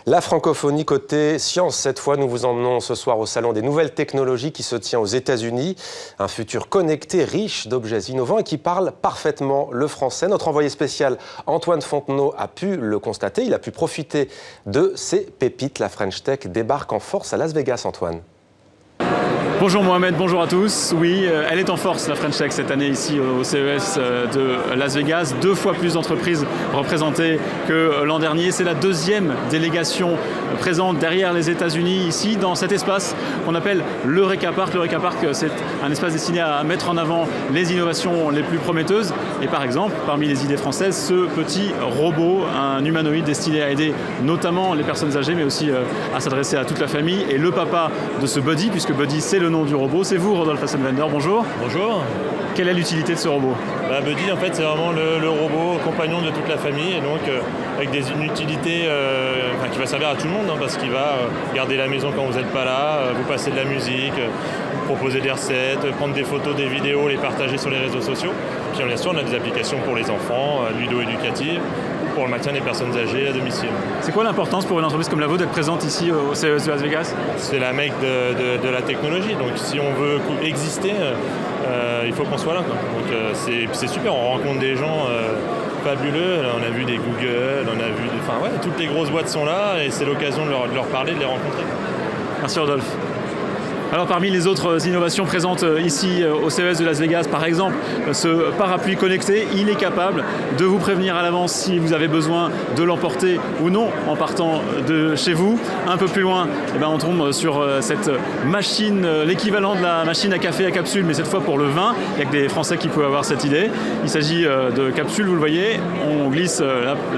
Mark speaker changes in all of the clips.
Speaker 1: La francophonie côté science, cette fois, nous vous emmenons ce soir au Salon des Nouvelles Technologies qui se tient aux États-Unis. Un futur connecté, riche d'objets innovants et qui parle parfaitement le français. Notre envoyé spécial Antoine Fontenot a pu le constater. Il a pu profiter de ces pépites. La French Tech débarque en force à Las Vegas, Antoine.
Speaker 2: Bonjour Mohamed, bonjour à tous. Oui, elle est en force, la French Tech, cette année ici au CES de Las Vegas. 2 fois plus d'entreprises représentées que l'an dernier. C'est la 2e délégation présente derrière les États-Unis, ici, dans cet espace qu'on appelle l'Eureka Park. L'Eureka Park, c'est un espace destiné à mettre en avant les innovations les plus prometteuses. Et par exemple, parmi les idées françaises, ce petit robot, un humanoïde destiné à aider notamment les personnes âgées, mais aussi à s'adresser à toute la famille. Et le papa de ce Buddy, puisque Buddy, c'est le nom du robot, c'est vous, Rodolphe Hassenwender. Bonjour.
Speaker 3: Bonjour.
Speaker 2: Quelle est l'utilité de ce robot?
Speaker 3: Buddy, en fait, c'est vraiment le robot compagnon de toute la famille, et donc avec une utilité qui va servir à tout le monde, parce qu'il va garder la maison quand vous n'êtes pas là, vous passer de la musique, vous proposer des recettes, prendre des photos, des vidéos, les partager sur les réseaux sociaux. Puis bien sûr, on a des applications pour les enfants, ludo-éducatives, ou pour le maintien des personnes âgées à domicile.
Speaker 2: C'est quoi l'importance pour une entreprise comme la vôtre d'être présente ici au CES de Las Vegas?
Speaker 3: C'est la mecque de la technologie, donc si on veut exister, il faut qu'on soit là, quoi. Donc c'est super, on rencontre des gens fabuleux. Là, on a vu des Google, on a vu toutes les grosses boîtes sont là, et c'est l'occasion de leur parler, de les rencontrer.
Speaker 2: Merci Rodolphe. Alors parmi les autres innovations présentes ici au CES de Las Vegas, par exemple, ce parapluie connecté, il est capable de vous prévenir à l'avance si vous avez besoin de l'emporter ou non en partant de chez vous. Un peu plus loin, on tombe sur cette machine, l'équivalent de la machine à café à capsule, mais cette fois pour le vin. Il n'y a que des Français qui peuvent avoir cette idée. Il s'agit de capsules, vous le voyez, on glisse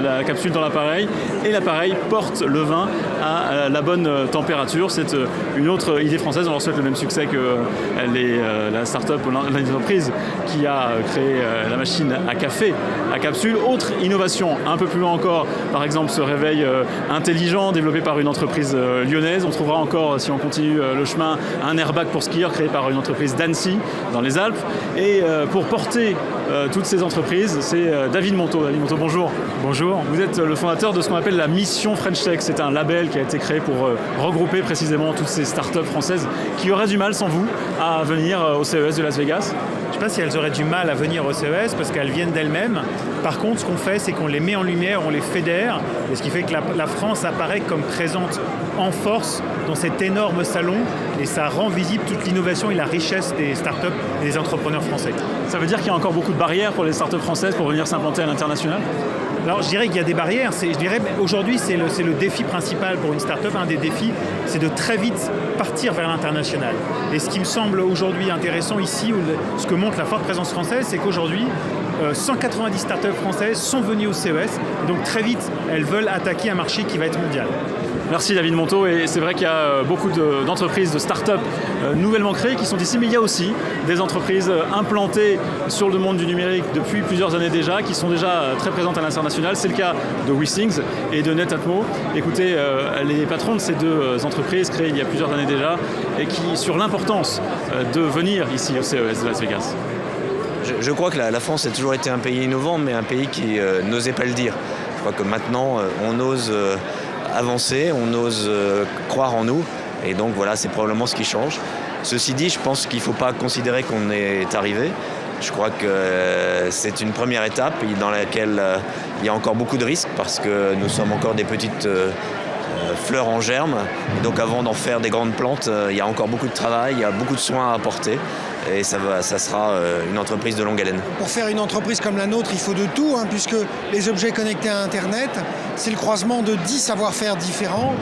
Speaker 2: la capsule dans l'appareil et l'appareil porte le vin à la bonne température. C'est une autre idée française. On leur souhaite le même succès que la start-up ou l'entreprise qui a créé la machine à café à capsule. Autre innovation, un peu plus loin encore, par exemple ce réveil intelligent développé par une entreprise lyonnaise. On trouvera encore, si on continue le chemin, un airbag pour skieurs créé par une entreprise d'Annecy dans les Alpes. Et pour porter toutes ces entreprises, c'est David Monteau. David Monteau, bonjour.
Speaker 4: Bonjour.
Speaker 2: Vous êtes le fondateur de ce qu'on appelle la mission French Tech. C'est un label qui a été créé pour regrouper précisément toutes ces startups françaises qui auraient du mal sans vous à venir au CES de Las Vegas.
Speaker 4: Je ne sais pas si elles auraient du mal à venir au CES parce qu'elles viennent d'elles-mêmes. Par contre, ce qu'on fait, c'est qu'on les met en lumière, on les fédère, et ce qui fait que la France apparaît comme présente en force dans cet énorme salon, et ça rend visible toute l'innovation et la richesse des startups et des entrepreneurs français.
Speaker 2: Ça veut dire qu'il y a encore beaucoup de barrières pour les startups françaises pour venir s'implanter à l'international?
Speaker 4: Alors je dirais qu'il y a des barrières. Aujourd'hui, c'est le défi principal pour une start-up. Un des défis, c'est de très vite partir vers l'international. Et ce qui me semble aujourd'hui intéressant ici, ce que montre la forte présence française, c'est qu'aujourd'hui, 190 startups françaises sont venues au CES. Et donc très vite, elles veulent attaquer un marché qui va être mondial.
Speaker 2: Merci David Monteau, et c'est vrai qu'il y a beaucoup d'entreprises, de start-up nouvellement créées qui sont ici, mais il y a aussi des entreprises implantées sur le monde du numérique depuis plusieurs années déjà, qui sont déjà très présentes à l'international. C'est le cas de WeThings et de Netatmo. Écoutez, les patrons de ces 2 entreprises créées il y a plusieurs années déjà, et qui sur l'importance de venir ici au CES de Las Vegas.
Speaker 5: Je crois que la France a toujours été un pays innovant, mais un pays qui n'osait pas le dire. Je crois que maintenant, on ose avancer, on ose croire en nous, et donc voilà, c'est probablement ce qui change. Ceci dit, je pense qu'il ne faut pas considérer qu'on est arrivé. Je crois que c'est une première étape dans laquelle il y a encore beaucoup de risques, parce que nous sommes encore des petites fleurs en germe, et donc avant d'en faire des grandes plantes, il y a encore beaucoup de travail, il y a beaucoup de soins à apporter, et ça sera une entreprise de longue haleine.
Speaker 6: Pour faire une entreprise comme la nôtre, il faut de tout, puisque les objets connectés à Internet, c'est le croisement de 10 savoir-faire différents.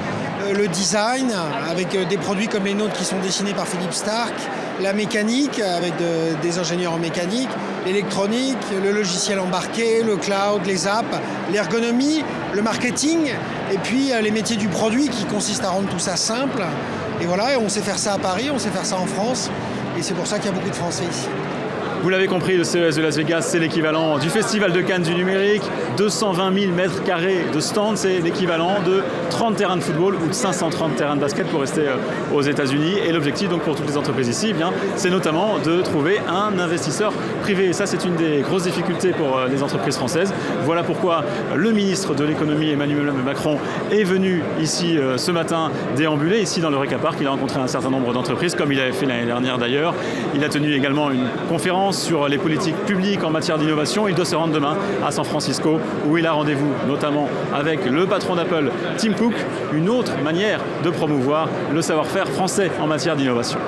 Speaker 6: Le design, avec des produits comme les nôtres qui sont dessinés par Philippe Stark, la mécanique, avec des ingénieurs en mécanique, l'électronique, le logiciel embarqué, le cloud, les apps, l'ergonomie, le marketing, et puis les métiers du produit qui consistent à rendre tout ça simple. Et voilà, et on sait faire ça à Paris, on sait faire ça en France, et c'est pour ça qu'il y a beaucoup de Français ici.
Speaker 2: Vous l'avez compris, le CES de Las Vegas, c'est l'équivalent du Festival de Cannes du numérique. 220 000 mètres carrés de stand, c'est l'équivalent de 30 terrains de football ou de 530 terrains de basket pour rester aux États-Unis. Et l'objectif donc pour toutes les entreprises ici, c'est notamment de trouver un investisseur privé. Et ça, c'est une des grosses difficultés pour les entreprises françaises. Voilà pourquoi le ministre de l'économie, Emmanuel Macron, est venu ici ce matin déambuler, ici dans l'Eureka Park. Il a rencontré un certain nombre d'entreprises, comme il avait fait l'année dernière d'ailleurs. Il a tenu également une conférence sur les politiques publiques en matière d'innovation. Il doit se rendre demain à San Francisco, où il a rendez-vous notamment avec le patron d'Apple, Tim Cook, une autre manière de promouvoir le savoir-faire français en matière d'innovation.